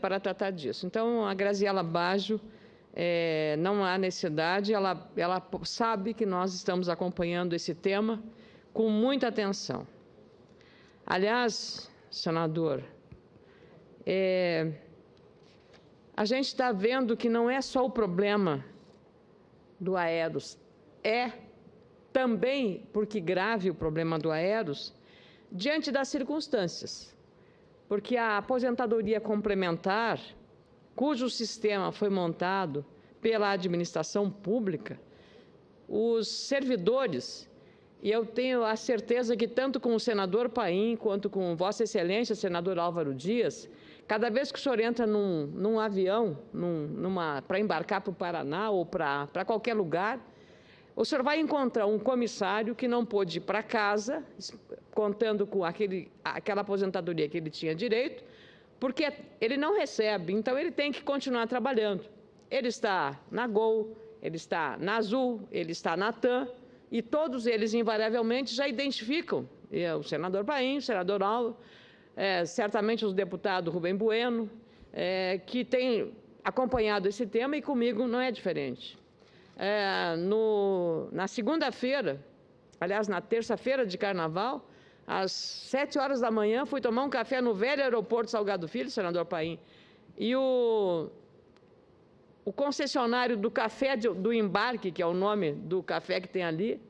para tratar disso. Então, a Graziela Baggio, não há necessidade, ela sabe que nós estamos acompanhando esse tema com muita atenção. Aliás, senador, a gente está vendo que não é só o problema do Aeros, é também, porque grave o problema do Aeros, diante das circunstâncias. Porque a aposentadoria complementar, cujo sistema foi montado pela administração pública, os servidores, e eu tenho a certeza que tanto com o senador Paim quanto com Vossa Excelência, senador Álvaro Dias, cada vez que o senhor entra num avião, para embarcar para o Paraná ou para qualquer lugar, o senhor vai encontrar um comissário que não pôde ir para casa, contando com aquela aposentadoria que ele tinha direito, porque ele não recebe, então ele tem que continuar trabalhando. Ele está na Gol, ele está na Azul, ele está na TAM, e todos eles, invariavelmente, já identificam, o senador Paim, o senador Álvaro, certamente o deputado Rubem Bueno, que tem acompanhado esse tema, e comigo não é diferente. Na segunda-feira, aliás, na terça-feira de Carnaval, às 7 horas da manhã, fui tomar um café no velho aeroporto Salgado Filho, senador Paim, e o concessionário do café do embarque, que é o nome do café que tem ali,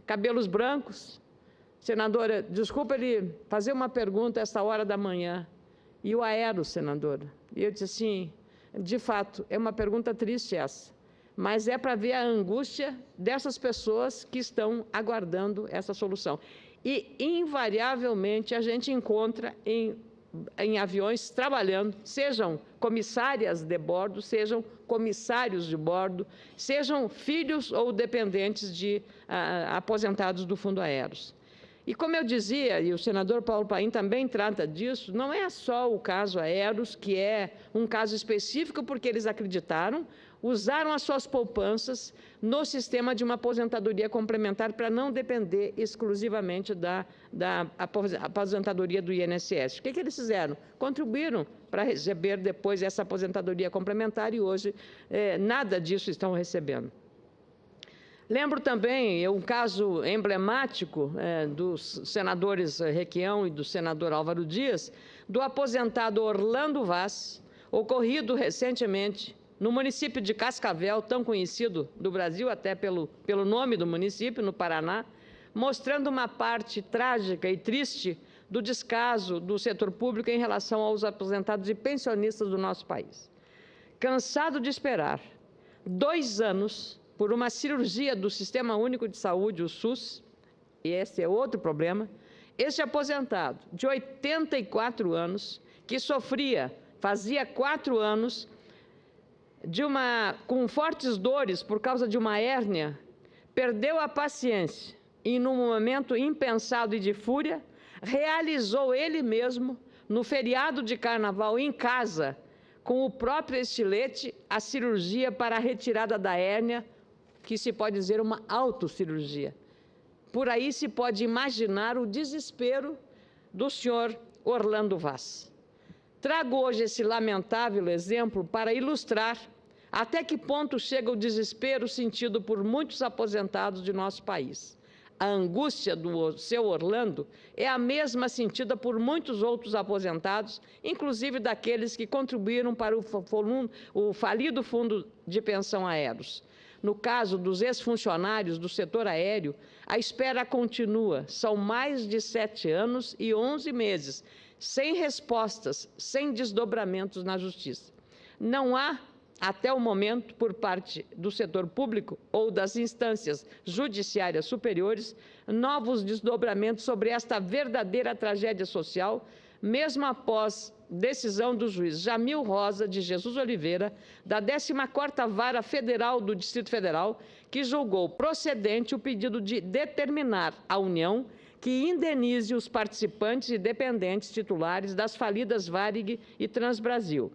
cabelos brancos, senadora, desculpa ele fazer uma pergunta a esta hora da manhã, e o Aeros, senadora, e eu disse assim, de fato, é uma pergunta triste essa, mas é para ver a angústia dessas pessoas que estão aguardando essa solução. E, invariavelmente, a gente encontra em aviões trabalhando, sejam comissárias de bordo, sejam comissários de bordo, sejam filhos ou dependentes de aposentados do Fundo Aeros. E como eu dizia, e o senador Paulo Paim também trata disso, não é só o caso Aeros, que é um caso específico porque eles acreditaram, usaram as suas poupanças no sistema de uma aposentadoria complementar para não depender exclusivamente da aposentadoria do INSS. O que eles fizeram? Contribuíram para receber depois essa aposentadoria complementar e hoje nada disso estão recebendo. Lembro também um caso emblemático dos senadores Requião e do senador Álvaro Dias, do aposentado Orlando Vaz, ocorrido recentemente no município de Cascavel, tão conhecido do Brasil, até pelo nome do município, no Paraná, mostrando uma parte trágica e triste do descaso do setor público em relação aos aposentados e pensionistas do nosso país. Cansado de esperar 2 anos por uma cirurgia do Sistema Único de Saúde, o SUS, e esse é outro problema, este aposentado de 84 anos, que fazia 4 anos, com fortes dores por causa de uma hérnia, perdeu a paciência e, num momento impensado e de fúria, realizou ele mesmo, no feriado de Carnaval, em casa, com o próprio estilete, a cirurgia para a retirada da hérnia, que se pode dizer uma autocirurgia. Por aí se pode imaginar o desespero do senhor Orlando Vaz. Trago hoje esse lamentável exemplo para ilustrar até que ponto chega o desespero sentido por muitos aposentados de nosso país. A angústia do seu Orlando é a mesma sentida por muitos outros aposentados, inclusive daqueles que contribuíram para o falido Fundo de Pensão Aeros. No caso dos ex-funcionários do setor aéreo, a espera continua. São mais de 7 anos e 11 meses, sem respostas, sem desdobramentos na Justiça. Não há, até o momento, por parte do setor público ou das instâncias judiciárias superiores, novos desdobramentos sobre esta verdadeira tragédia social, mesmo após decisão do juiz Jamil Rosa de Jesus Oliveira, da 14ª Vara Federal do Distrito Federal, que julgou procedente o pedido de determinar à União que indenize os participantes e dependentes titulares das falidas Varig e Transbrasil.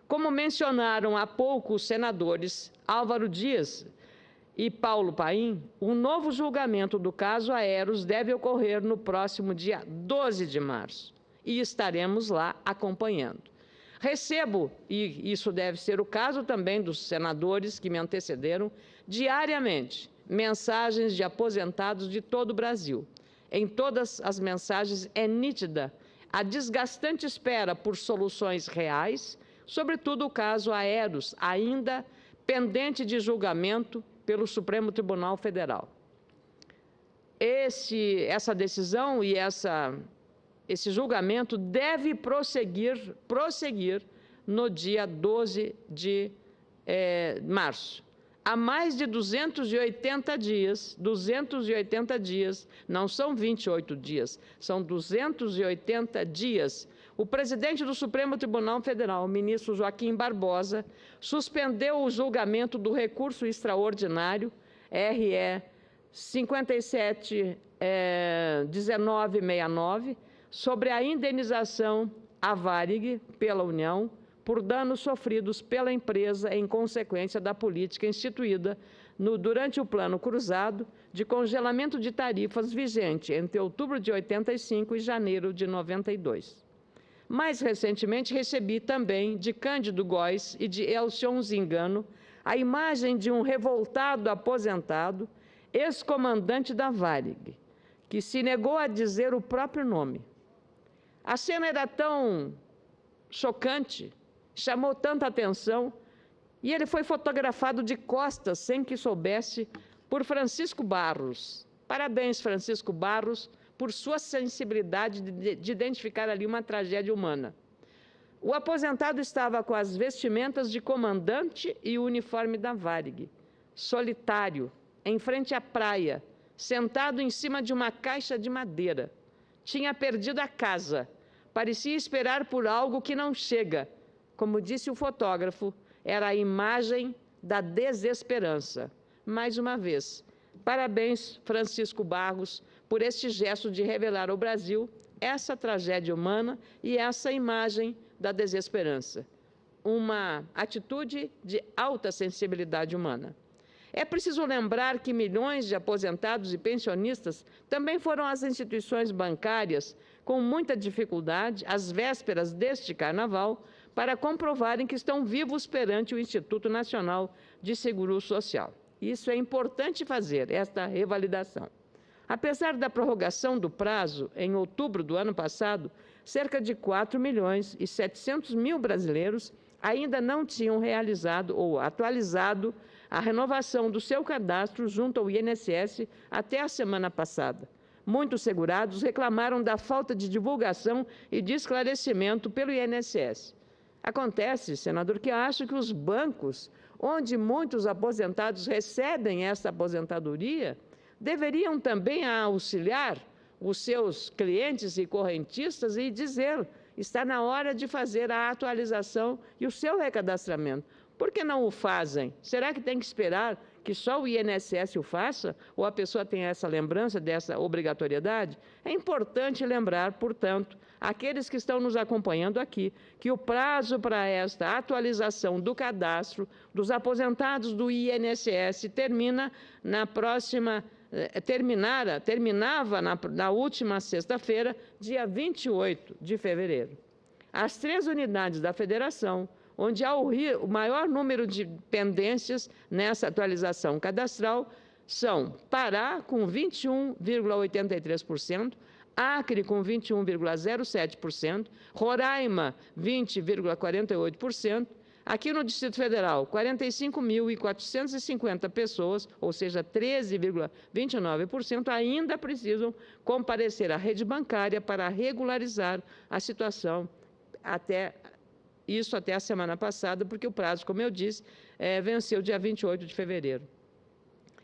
Como mencionaram há pouco os senadores Álvaro Dias e Paulo Paim, o novo julgamento do caso Aeros deve ocorrer no próximo dia 12 de março. E estaremos lá acompanhando. Recebo, e isso deve ser o caso também dos senadores que me antecederam, diariamente, mensagens de aposentados de todo o Brasil. Em todas as mensagens é nítida a desgastante espera por soluções reais, sobretudo o caso Aeros, ainda pendente de julgamento pelo Supremo Tribunal Federal. Essa decisão e esse julgamento deve prosseguir no dia 12 de março. Há mais de 280 dias, não são 28 dias, são 280 dias, o presidente do Supremo Tribunal Federal, o ministro Joaquim Barbosa, suspendeu o julgamento do recurso extraordinário, RE 57.1969, sobre a indenização à Varig pela União por danos sofridos pela empresa em consequência da política instituída durante o Plano Cruzado de congelamento de tarifas vigente entre outubro de 85 e janeiro de 92. Mais recentemente, recebi também de Cândido Góes e de Elcion Zingano a imagem de um revoltado aposentado, ex-comandante da Varig, que se negou a dizer o próprio nome. A cena era tão chocante, chamou tanta atenção, e ele foi fotografado de costas, sem que soubesse, por Francisco Barros. Parabéns, Francisco Barros, por sua sensibilidade de identificar ali uma tragédia humana. O aposentado estava com as vestimentas de comandante e o uniforme da Varig, solitário, em frente à praia, sentado em cima de uma caixa de madeira. Tinha perdido a casa, parecia esperar por algo que não chega. Como disse o fotógrafo, era a imagem da desesperança. Mais uma vez, parabéns, Francisco Barros, por este gesto de revelar ao Brasil essa tragédia humana e essa imagem da desesperança. Uma atitude de alta sensibilidade humana. É preciso lembrar que milhões de aposentados e pensionistas também foram às instituições bancárias com muita dificuldade, às vésperas deste carnaval, para comprovarem que estão vivos perante o Instituto Nacional de Seguro Social. Isso é importante fazer, esta revalidação. Apesar da prorrogação do prazo, em outubro do ano passado, cerca de 4.700.000 brasileiros ainda não tinham realizado ou atualizado a renovação do seu cadastro junto ao INSS até a semana passada. Muitos segurados reclamaram da falta de divulgação e de esclarecimento pelo INSS. Acontece, senador, que acho que os bancos, onde muitos aposentados recebem essa aposentadoria, deveriam também auxiliar os seus clientes e correntistas e dizer: está na hora de fazer a atualização e o seu recadastramento. Por que não o fazem? Será que tem que esperar que só o INSS o faça? Ou a pessoa tem essa lembrança dessa obrigatoriedade? É importante lembrar, portanto, aqueles que estão nos acompanhando aqui, que o prazo para esta atualização do cadastro dos aposentados do INSS terminava na última sexta-feira, dia 28 de fevereiro. As 3 unidades da federação, onde há o maior número de pendências nessa atualização cadastral, são Pará, com 21,83%, Acre, com 21,07%, Roraima, 20,48%, aqui no Distrito Federal, 45.450 pessoas, ou seja, 13,29%, ainda precisam comparecer à rede bancária para regularizar a situação até a semana passada, porque o prazo, como eu disse, venceu dia 28 de fevereiro.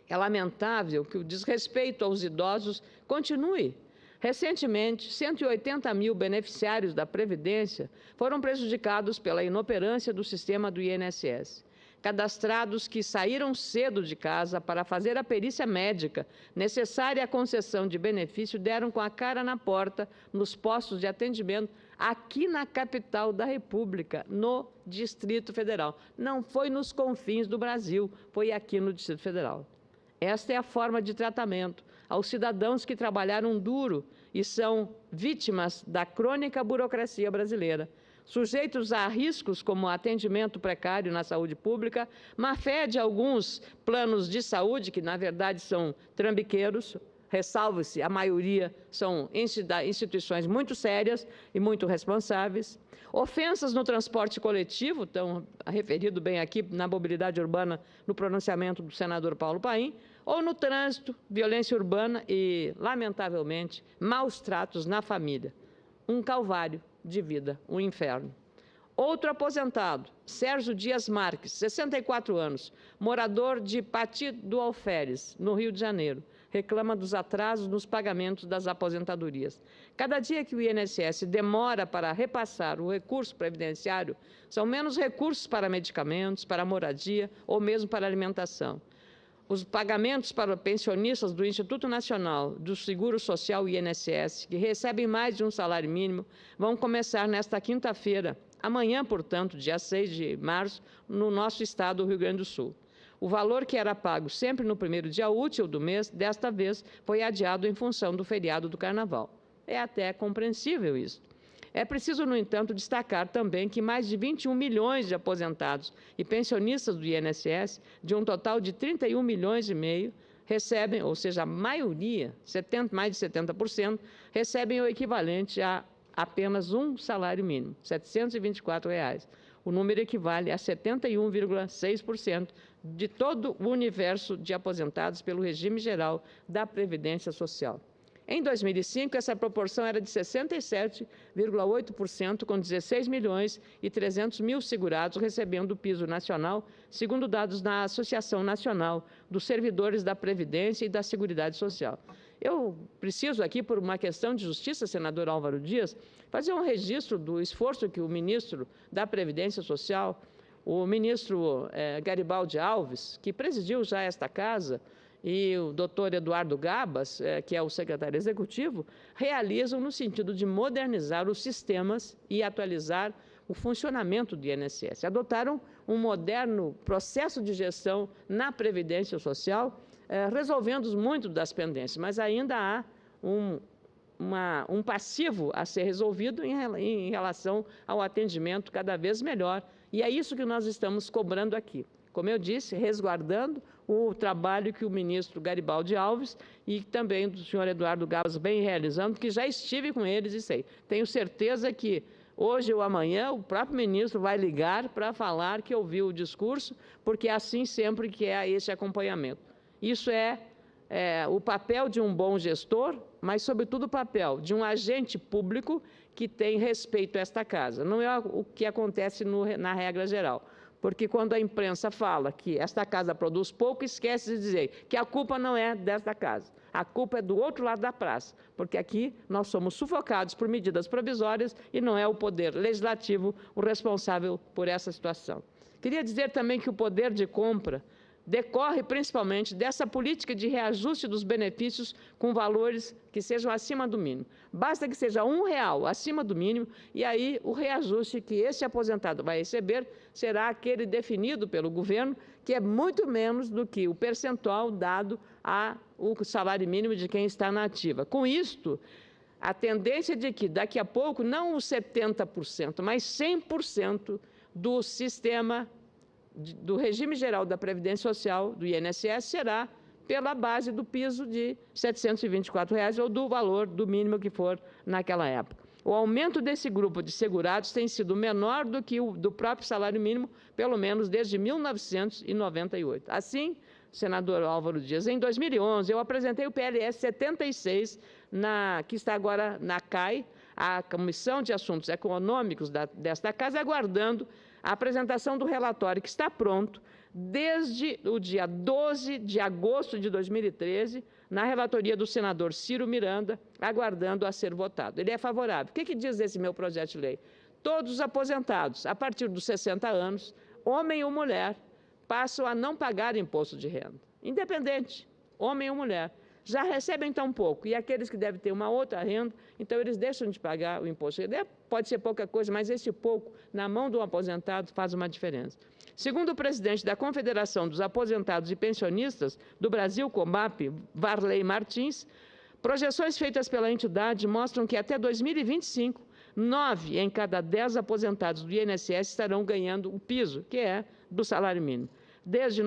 É lamentável que o desrespeito aos idosos continue. Recentemente, 180.000 beneficiários da Previdência foram prejudicados pela inoperância do sistema do INSS. Cadastrados que saíram cedo de casa para fazer a perícia médica necessária à concessão de benefício deram com a cara na porta nos postos de atendimento aqui na capital da República, no Distrito Federal. Não foi nos confins do Brasil, foi aqui no Distrito Federal. Esta é a forma de tratamento aos cidadãos que trabalharam duro e são vítimas da crônica burocracia brasileira. sujeitos a riscos como atendimento precário na saúde pública, má-fé de alguns planos de saúde, que na verdade são trambiqueiros, ressalve-se, a maioria são instituições muito sérias e muito responsáveis, ofensas no transporte coletivo, estão referido bem aqui na mobilidade urbana, no pronunciamento do senador Paulo Paim, ou no trânsito, violência urbana e, lamentavelmente, maus tratos na família. Um calvário de vida, um inferno. Outro aposentado, Sérgio Dias Marques, 64 anos, morador de Pati do Alferes, no Rio de Janeiro, reclama dos atrasos nos pagamentos das aposentadorias. Cada dia que o INSS demora para repassar o recurso previdenciário, são menos recursos para medicamentos, para moradia ou mesmo para alimentação. Os pagamentos para pensionistas do Instituto Nacional do Seguro Social, INSS, que recebem mais de um salário mínimo, vão começar nesta quinta-feira, amanhã, portanto, dia 6 de março, no nosso estado, do Rio Grande do Sul. O valor que era pago sempre no primeiro dia útil do mês, desta vez, foi adiado em função do feriado do Carnaval. É até compreensível isso. É preciso, no entanto, destacar também que mais de 21 milhões de aposentados e pensionistas do INSS, de um total de 31 milhões e meio, recebem, ou seja, a maioria, mais de 70%, recebem o equivalente a apenas um salário mínimo, R$ 724. O número equivale a 71,6% de todo o universo de aposentados pelo regime geral da Previdência Social. Em 2005, essa proporção era de 67,8%, com 16 milhões e 300 mil segurados recebendo o piso nacional, segundo dados da Associação Nacional dos Servidores da Previdência e da Seguridade Social. Eu preciso aqui, por uma questão de justiça, senador Álvaro Dias, fazer um registro do esforço que o ministro da Previdência Social, o ministro Garibaldi Alves, que presidiu já esta casa, e o doutor Eduardo Gabas, que é o secretário executivo, realizam no sentido de modernizar os sistemas e atualizar o funcionamento do INSS. Adotaram um moderno processo de gestão na Previdência Social, resolvendo muito das pendências, mas ainda há um passivo a ser resolvido em relação ao atendimento cada vez melhor. E é isso que nós estamos cobrando aqui. Como eu disse, resguardando o trabalho que o ministro Garibaldi Alves e também do senhor Eduardo Gabas vem realizando, que já estive com eles e sei. Tenho certeza que hoje ou amanhã o próprio ministro vai ligar para falar que ouviu o discurso, porque é assim sempre que é esse acompanhamento. Isso é o papel de um bom gestor, mas, sobretudo, o papel de um agente público que tem respeito a esta casa. Não é o que acontece na regra geral. Porque quando a imprensa fala que esta casa produz pouco, esquece de dizer que a culpa não é desta casa. A culpa é do outro lado da praça, porque aqui nós somos sufocados por medidas provisórias e não é o poder legislativo o responsável por essa situação. Queria dizer também que o poder de compra decorre principalmente dessa política de reajuste dos benefícios com valores que sejam acima do mínimo. Basta que seja R$1 acima do mínimo e aí o reajuste que esse aposentado vai receber será aquele definido pelo governo, que é muito menos do que o percentual dado ao salário mínimo de quem está na ativa. Com isto, a tendência de que daqui a pouco não os 70%, mas 100% do sistema do regime geral da Previdência Social, do INSS, será pela base do piso de R$ 724 ou do valor do mínimo que for naquela época. O aumento desse grupo de segurados tem sido menor do que o do próprio salário mínimo, pelo menos desde 1998. Assim, senador Álvaro Dias, em 2011, eu apresentei o PLS 76, que está agora na CAI, a Comissão de Assuntos Econômicos desta casa, aguardando a apresentação do relatório, que está pronto desde o dia 12 de agosto de 2013, na relatoria do senador Ciro Miranda, aguardando a ser votado. Ele é favorável. O que diz esse meu projeto de lei? Todos os aposentados, a partir dos 60 anos, homem ou mulher, passam a não pagar imposto de renda. Independente, homem ou mulher. Já recebem tão pouco, e aqueles que devem ter uma outra renda, então eles deixam de pagar o imposto. Pode ser pouca coisa, mas esse pouco, na mão do aposentado, faz uma diferença. Segundo o presidente da Confederação dos Aposentados e Pensionistas do Brasil, COMAP, Varley Martins, projeções feitas pela entidade mostram que até 2025, 9 em cada 10 aposentados do INSS estarão ganhando o piso, que é do salário mínimo. Desde